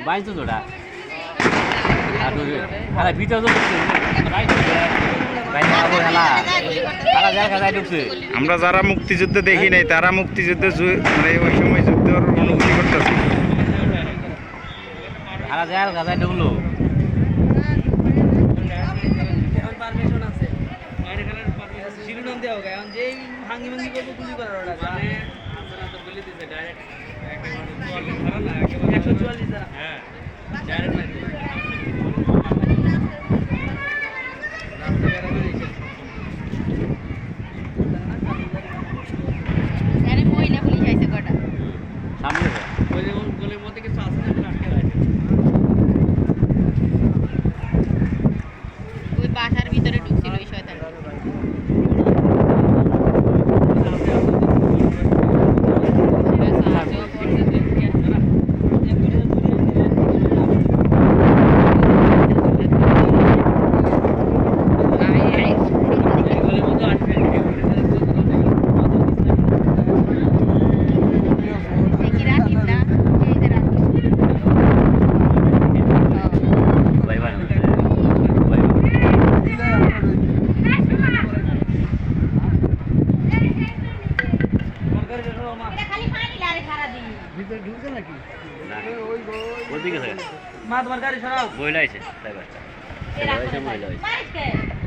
বাইশ তো ওটা আর ভিতরে তো আমরা যারা মুক্তিযুদ্ধ দেখি নাই তারা মুক্তিযুদ্ধ মানে ওই সময় যুদ্ধের অনুভূতি করতেছি। গাজায় ঢুকলো শিরোনাম দেওয়া হোক এখন যেই ভাঙ্গি ভাঙ্গি করবো গুলি করার ওটা ডাইরেক্ট 144 দ্বারা হ্যাঁ ডাইরেক্ট সামনে গোলের মধ্যে কিছু আছে না আটকে রাখে ওই বাসার ভিতরে ঢুকছিল ওই শয়তান ওদিকে মা তোমার গাড়ি সরাও বইলা আছে ড্রাইভারটা মহিলা হয়েছে